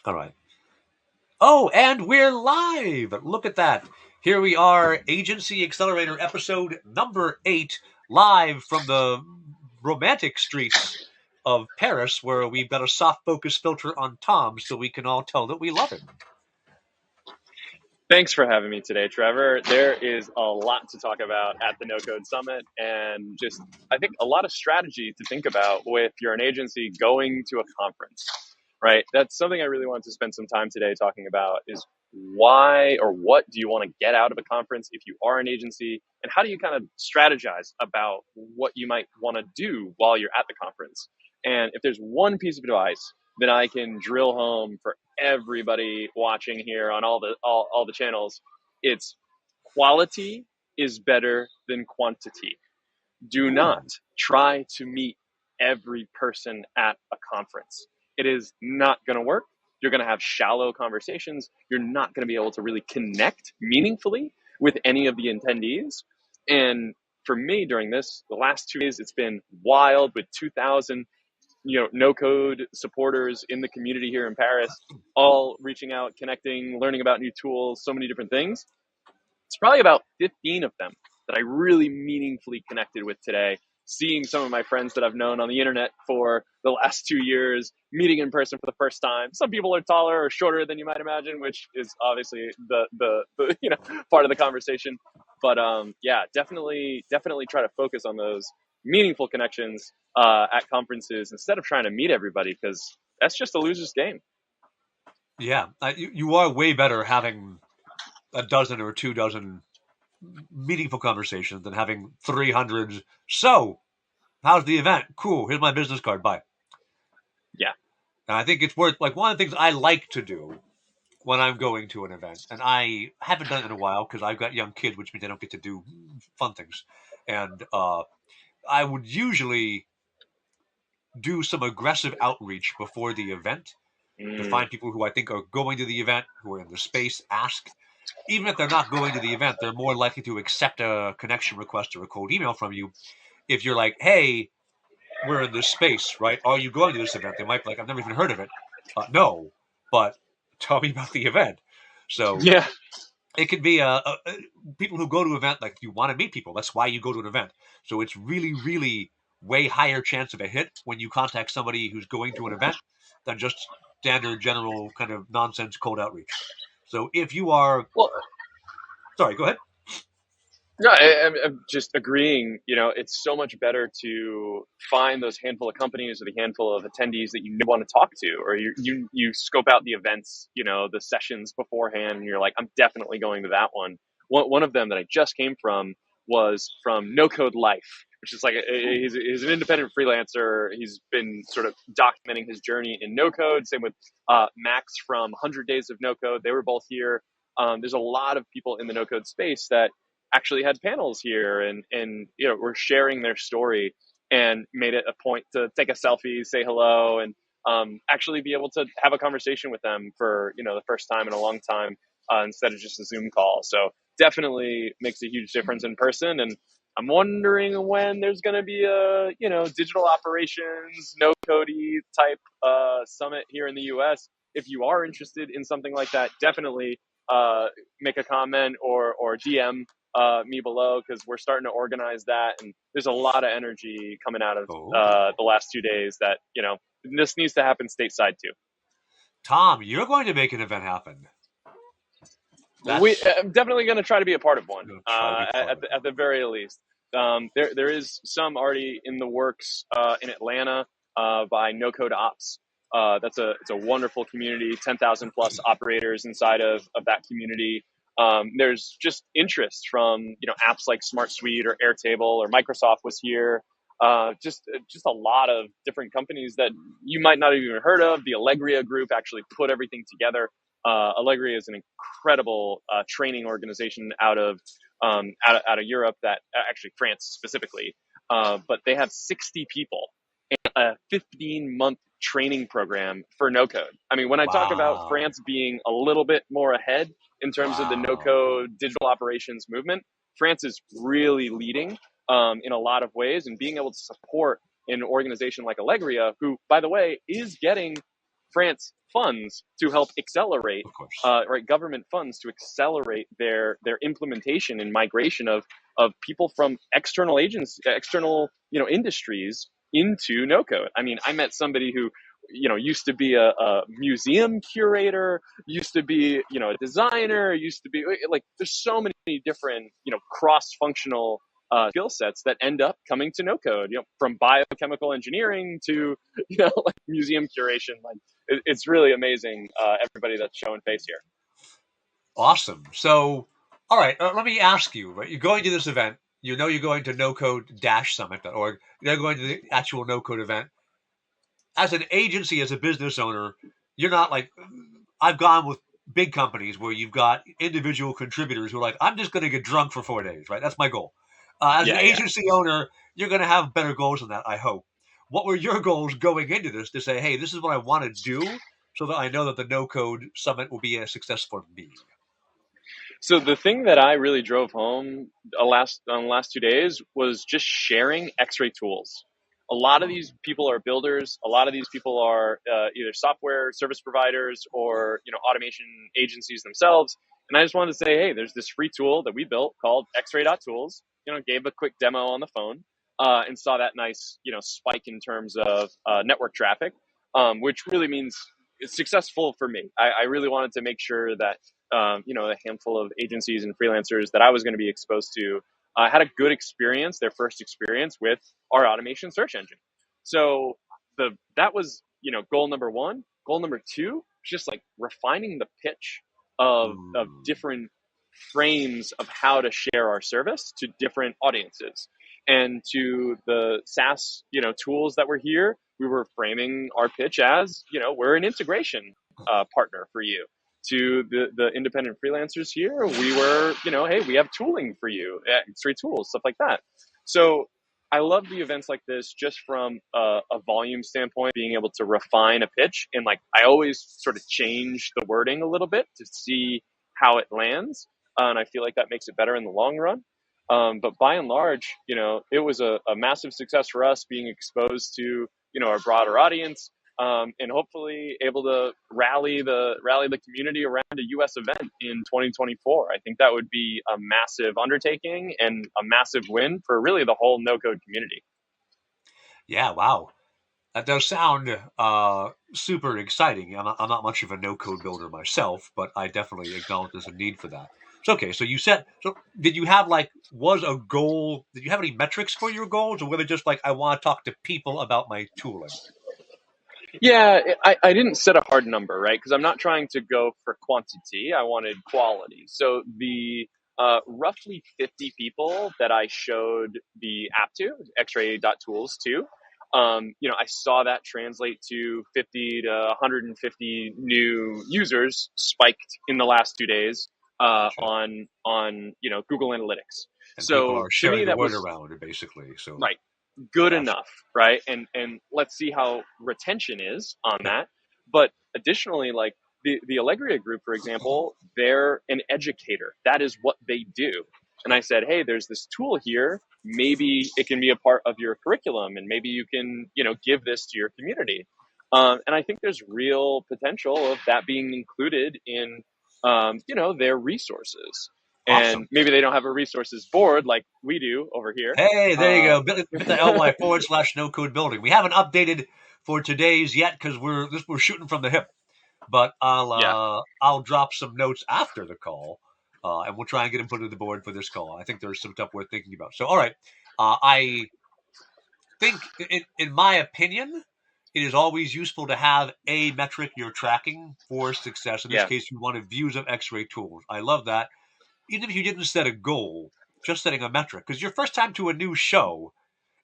All right. Oh, and we're live. Look at that. Here we are, Agency Accelerator episode number 8, live from the romantic streets of Paris, where we've got a soft focus filter on Tom so we can all tell that we love him. Thanks for having me today, Trevor. There is a lot to talk about at the No Code Summit, and just I think a lot of strategy to think about if you're an agency going to a conference, right? That's something I really wanted to spend some time today talking about is why or what do you want to get out of a conference if you are an agency, and how do you kind of strategize about what you might want to do while you're at the conference? And if there's one piece of advice that I can drill home for everybody watching here on all the channels, it's quality is better than quantity. Do not try to meet every person at a conference. It is not going to work. You're going to have shallow conversations. You're not going to be able to really connect meaningfully with any of the attendees. And for me, during the last 2 days, it's been wild with 2,000 no code supporters in the community here in Paris, all reaching out, connecting, learning about new tools, so many different things. It's probably about 15 of them that I really meaningfully connected with today, seeing some of my friends that I've known on the internet for the last 2 years, meeting in person for the first time. Some people are taller or shorter than you might imagine, which is obviously the part of the conversation. But yeah, definitely try to focus on those meaningful connections at conferences instead of trying to meet everybody, because that's just a loser's game. Yeah, you are way better having a dozen or 2 dozen meaningful conversations than having 300. So, how's the event? Cool. Here's my business card. Bye. Yeah. And I think it's worth, like, one of the things I like to do when I'm going to an event, and I haven't done it in a while because I've got young kids, which means I don't get to do fun things. And I would usually do some aggressive outreach before the event to find people who I think are going to the event, who are in the space, ask. Even if they're not going to the event, they're more likely to accept a connection request or a cold email from you if you're like, hey, we're in this space, right? Are you going to this event? They might be like, I've never even heard of it. No, but tell me about the event. So Yeah. it could be people who go to an event, like you want to meet people. That's why you go to an event. So it's really, really way higher chance of a hit when you contact somebody who's going to an event than just standard general kind of nonsense cold outreach. So if you are, Well, sorry, go ahead. no, I'm just agreeing. It's so much better to find those handful of companies or the handful of attendees that you want to talk to, or you scope out the events, the sessions beforehand, and you're like, I'm definitely going to that one. One of them that I just came from was from No Code Life, which is like he's an independent freelancer. He's been sort of documenting his journey in no code. Same with Max from 100 Days of No Code. They were both here. There's a lot of people in the no code space that actually had panels here, and were sharing their story, and made it a point to take a selfie, say hello, and actually be able to have a conversation with them for the first time in a long time, instead of just a Zoom call. So definitely makes a huge difference in person. And I'm wondering when there's going to be a digital operations no codey type summit here in the US. If you are interested in something like that, definitely make a comment or DM me below, because we're starting to organize that, and there's a lot of energy coming out of the last 2 days that this needs to happen stateside too. Tom, you're going to make an event happen. I'm definitely going to try to be a part of one, at the very least. There is some already in the works in Atlanta by No Code Ops. It's a wonderful community, 10,000 plus operators inside of that community. There's just interest from apps like Smart Suite or Airtable, or Microsoft was here. Just a lot of different companies that you might not have even heard of. The Allegria group actually put everything together. Allegria is an incredible training organization out of Europe, that actually France specifically, but they have 60 people and a 15-month training program for no code. I mean, when I talk about France being a little bit more ahead in terms of the no code digital operations movement, France is really leading in a lot of ways, and being able to support an organization like Allegria, who, by the way, is getting France funds to help accelerate, Of course. right, government funds to accelerate their implementation and migration of people from external agents, external industries into no code. I mean, I met somebody who used to be a museum curator, used to be a designer, used to be like, there's so many different cross functional skill sets that end up coming to no code, from biochemical engineering to like museum curation. Like it's really amazing, everybody that's showing face here. Awesome. So, all right, let me ask you, right? You're going to this event. You know you're going to nocode-summit.org. You're going to the actual no code event. As an agency, as a business owner, you're not like, I've gone with big companies where you've got individual contributors who are like, I'm just going to get drunk for 4 days, right? That's my goal. As an Yeah, yeah. agency owner, you're going to have better goals than that, I hope. What were your goals going into this to say, hey, this is what I want to do so that I know that the no code summit will be a success for me? So the thing that I really drove home on the last 2 days was just sharing X-ray tools. A lot of these people are builders. A lot of these people are either software service providers or automation agencies themselves. And I just wanted to say, hey, there's this free tool that we built called X-ray.tools. Gave a quick demo on the phone, and saw that nice spike in terms of network traffic, which really means it's successful for me. I really wanted to make sure that a handful of agencies and freelancers that I was going to be exposed to had a good experience, their first experience with our automation search engine. So that was goal number one. Goal number two, just like refining the pitch of different frames of how to share our service to different audiences. And to the SaaS tools that were here, we were framing our pitch as we're an integration partner for you. To the independent freelancers here, we were, hey, we have tooling for you, X-ray tools, stuff like that. So I love the events like this just from a volume standpoint, being able to refine a pitch. And like, I always sort of change the wording a little bit to see how it lands. And I feel like that makes it better in the long run. But by and large, it was a massive success for us being exposed to, our broader audience, and hopefully able to rally the community around a U.S. event in 2024. I think that would be a massive undertaking and a massive win for really the whole no code community. Yeah, wow. That does sound super exciting. I'm not much of a no code builder myself, but I definitely acknowledge there's a need for that. So, okay, so you said, so did you have like, was a goal, did you have any metrics for your goals, or were they just like, I want to talk to people about my tooling? Yeah, I didn't set a hard number, right? Because I'm not trying to go for quantity. I wanted quality. So the roughly 50 people that I showed the app to, X-ray.tools to, I saw that translate to 50 to 150 new users spiked in the last 2 days Gotcha. on Google Analytics. And people So are to me, sharing the that word was around, basically. So, right, good gotcha. enough, right? And let's see how retention is on Yeah. that. But additionally, like the Allegria group, for example, they're an educator. That is what they do. And I said, hey, there's this tool here. Maybe it can be a part of your curriculum, and maybe you can, give this to your community. And I think there's real potential of that being included in, their resources. Awesome. And maybe they don't have a resources board like we do over here. Hey, there you Uh, go. bit.ly/no code building. We haven't updated for today's yet because we're shooting from the hip. But yeah, I'll drop some notes after the call, and we'll try and get them put on the board for this call. I think there's some stuff worth thinking about. So, all right, I think, in my opinion, it is always useful to have a metric you're tracking for success. In this yeah, case, you wanted views of X-ray tools. I love that. Even if you didn't set a goal, just setting a metric, because your first time to a new show,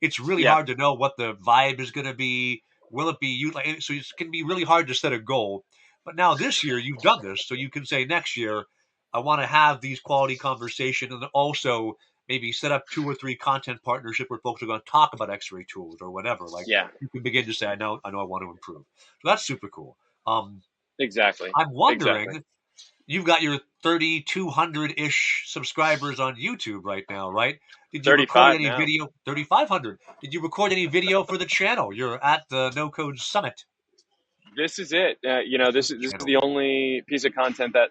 it's really yeah, hard to know what the vibe is going to be. Will it be you? Like, so it can be really hard to set a goal. But now this year you've done this, so you can say next year, I want to have these quality conversations, and also maybe set up 2 or 3 content partnership where folks are going to talk about X-ray tools or whatever. Like yeah, you can begin to say, I know, I want to improve. So that's super cool. Um, exactly, I'm exactly. wondering, you've got your 3,200 ish subscribers on YouTube right now, right? Did you record 35 any now. video? 3,500. Did you record any video for the channel? You're at the No Code Summit. this is it. This is the This is channel. the only piece of content that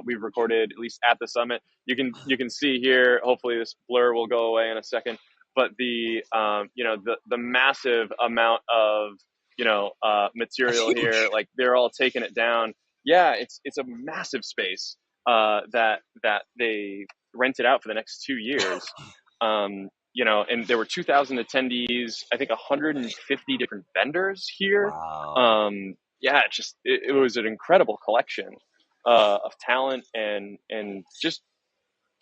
we've recorded, at least at the summit. You can see here. Hopefully, this blur will go away in a second. But the massive amount of That's material here, huge. like they're all taking it down. Yeah, it's a massive space that they rented out for the next 2 years. And there were 2,000 attendees. I think 150 different vendors here. Wow. Yeah, it was an incredible collection of talent and just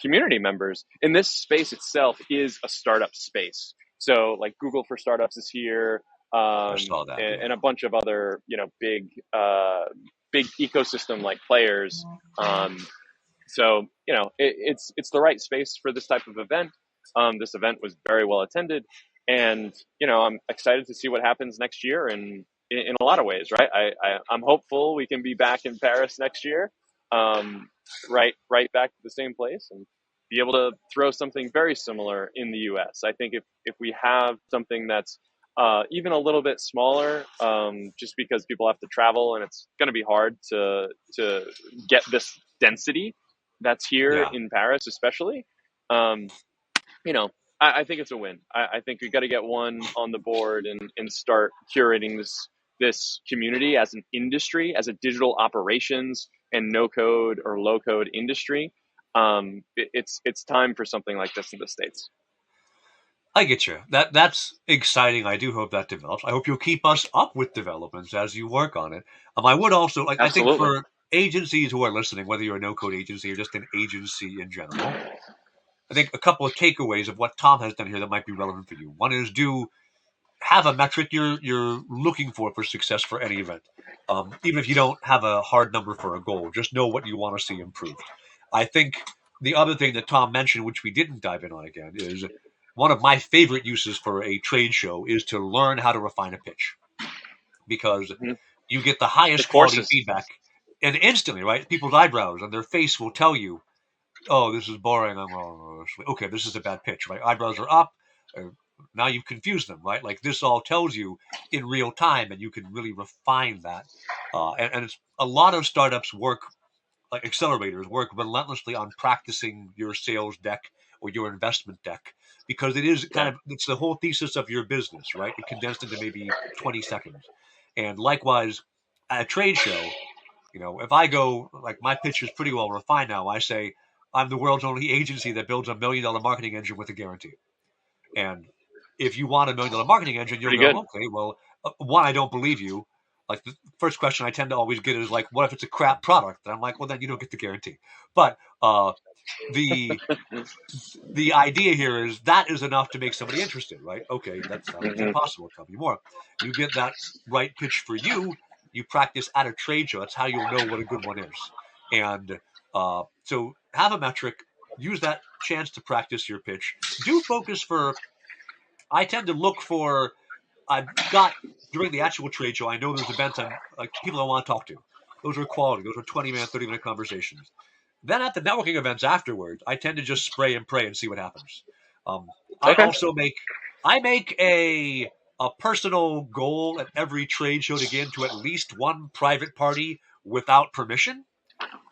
community members. And this space itself is a startup space. So like Google for Startups is here, I saw that. and Yeah. a bunch of other big ecosystem like players. So it's the right space for this type of event. This event was very well attended, and I'm excited to see what happens next year. And in a lot of ways, right? I'm hopeful we can be back in Paris next year, right back to the same place, and be able to throw something very similar in the U.S. I think if we have something that's even a little bit smaller, just because people have to travel and it's going to be hard to get this density that's here Yeah. in Paris, especially. Um, you know, I think it's a win. I think we got to get one on the board and start curating this community as an industry, as a digital operations and no code or low code industry. It's time for something like this in the States. I get you. That's exciting. I do hope that develops. I hope you'll keep us up with developments as you work on it. I would also like. I think Absolutely. for agencies who are listening, whether you're a no-code agency or just an agency in general, I think a couple of takeaways of what Tom has done here that might be relevant for you. One is do have a metric you're looking for success for any event. Even if you don't have a hard number for a goal, just know what you want to see improved. I think the other thing that Tom mentioned, which we didn't dive in on again, is one of my favorite uses for a trade show is to learn how to refine a pitch because Hmm. you get the The highest quality courses. feedback and instantly, right? People's eyebrows and their face will tell you, oh, this is boring. Okay, this is a bad pitch. My eyebrows are up. Uh, Now you've confused them, right? Like this all tells you in real time, and you can really refine that. And it's a lot of startups work like accelerators work relentlessly on practicing your sales deck or your investment deck because it is kind Yeah. of it's the whole thesis of your business, right? It condensed into maybe 20 seconds. And likewise, at a trade show, if I go like my pitch is pretty well refined now, I say I'm the world's only agency that builds $1 million marketing engine with a guarantee. And if you want $1 million marketing engine, you'll Pretty go, good. okay, well, one, I don't believe you. Like the first question I tend to always get is like, what if it's a crap product? And I'm like, well, then you don't get the guarantee. But the the idea here is that is enough to make somebody interested, right? Okay, that sounds Hmm. impossible. Tell me more. You get that right pitch for you. You practice at a trade show. That's how you'll know what a good one is. And so have a metric. Use that chance to practice your pitch. Do focus for. I tend to look for. I've got during the actual trade show. I know there's events I'm like people I want to talk to. Those are quality. Those are 20-minute, 30-minute conversations. Then at the networking events afterwards, I tend to just spray and pray and see what happens. Um, I Okay. also make a personal goal at every trade show to get into at least one private party without permission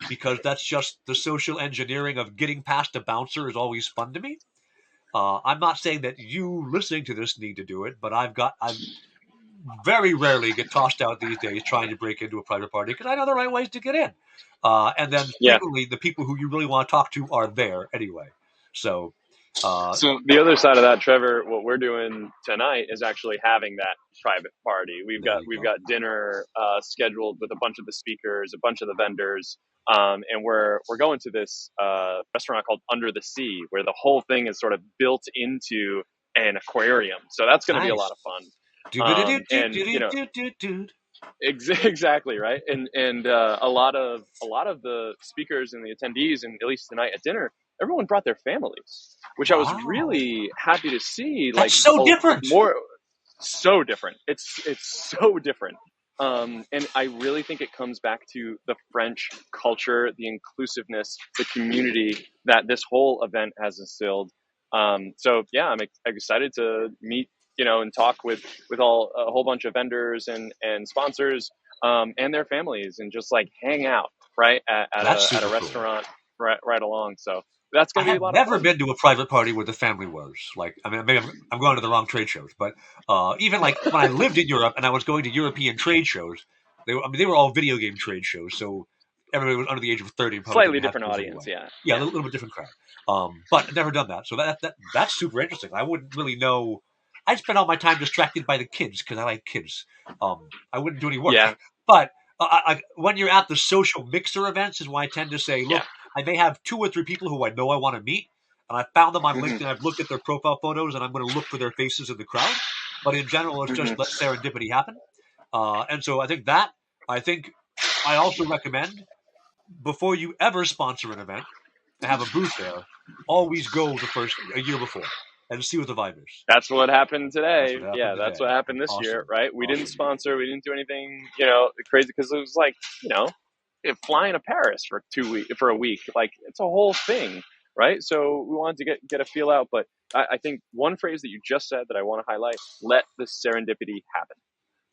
because that's just the social engineering of getting past a bouncer is always fun to me. I'm not saying that you listening to this need to do it, but I've very rarely get tossed out these days trying to break into a private party because I know the right ways to get in. And then Yeah. frequently the people who you really want to talk to are there anyway. So uh, So the other side of that, Trevor, what we're doing tonight is actually having that private party. We've there got you we've go. got dinner scheduled with a bunch of the speakers, a bunch of the vendors, and we're going to this restaurant called Under the Sea, where the whole thing is sort of built into an aquarium. So that's going to be a lot Nice. of fun. Do do do do And do do do do. exactly right, and a lot of the speakers and the attendees, and at least tonight at dinner, everyone brought their families, which I was Wow, really happy to see. that's Like, so oh, different. more so different. It's so different. And I really think it comes back to the French culture, the inclusiveness, the community that this whole event has instilled. So yeah, I'm excited to meet, and talk with all a whole bunch of vendors and sponsors. and their families, and just like hang out right That's at a super cool. restaurant right along. So that's I going to be a have lot of never fun. been to a private party where the family was. Like, I mean, maybe I'm going to the wrong trade shows, but even like when I lived in Europe and I was going to European trade shows, they were all video game trade shows, so everybody was under the age of 30 and probably Slightly didn't have different kids audience, anyway. yeah, Yeah, a little bit different crowd. But I've never done that, so that's super interesting. I wouldn't really know. I'd spend all my time distracted by the kids because I like kids. I wouldn't do any work, yeah, but when you're at the social mixer events is why I tend to say, yeah. look, I may have 2 or 3 people who I know I want to meet, and I found them on Hmm. LinkedIn. I've looked at their profile photos, and I'm going to look for their faces in the crowd. But in general, it's Hmm. just let serendipity happen. And so I think that I think I also recommend before you ever sponsor an event and have a booth there, always go a year before and see what the vibe is. That's what happened That's today. what Yeah, happened that's what today. happened this year, Awesome, right? We didn't awesome. sponsor, we didn't do anything, crazy, because it was like, you know, flying to Paris for 2 week for a week, like it's a whole thing, right? So we wanted to get a feel out, but I think one phrase that you just said that I want to highlight: let the serendipity happen.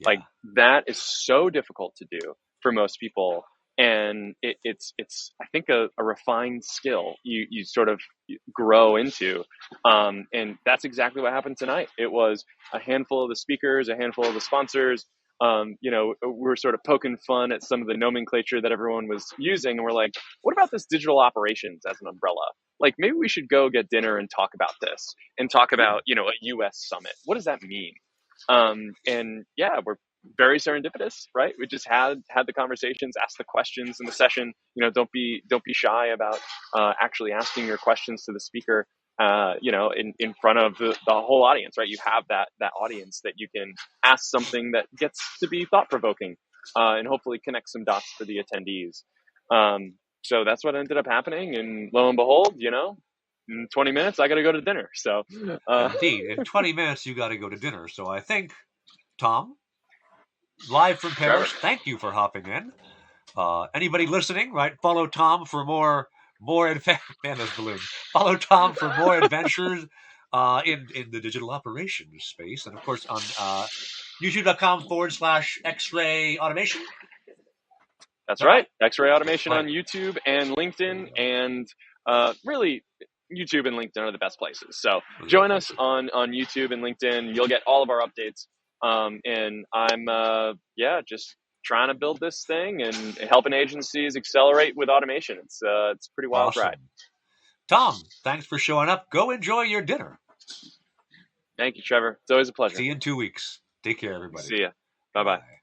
Like Yeah, that is so difficult to do for most people, and it's I think a refined skill you sort of grow into, and that's exactly what happened tonight. It was a handful of the speakers, a handful of the sponsors. We're sort of poking fun at some of the nomenclature that everyone was using, and we're like, what about this digital operations as an umbrella? Like maybe we should go get dinner and talk about this, and talk about cool, a US summit. What does that mean? And yeah, we're very serendipitous, right? We just had the conversations, asked the questions in the session. Don't be shy about actually asking your questions to the speaker. In front of the whole audience, right? You have that audience that you can ask something that gets to be thought provoking, and hopefully connect some dots for the attendees. So that's what ended up happening, and lo and behold, in 20 minutes I got to go to dinner. So indeed. In 20 minutes, you got to go to dinner. So I think, Tom, live from Trevor, Paris, thank you for hopping in. Anybody listening, right? Follow Tom for more man, those balloons. Follow Tom for more adventures in the digital operations space, and of course on youtube.com/, X-ray automation. Is that's that right. right? X-ray automation Right. on YouTube and There LinkedIn, you go. and really, YouTube and LinkedIn are the best places. So Those are the join us places. on YouTube and LinkedIn. You'll get all of our updates. And I'm just trying to build this thing and helping agencies accelerate with automation. It's a pretty wild ride. Awesome. Tom, thanks for showing up. Go enjoy your dinner. Thank you, Trevor. It's always a pleasure. See you in 2 weeks. Take care, everybody. See ya. Bye bye. Bye.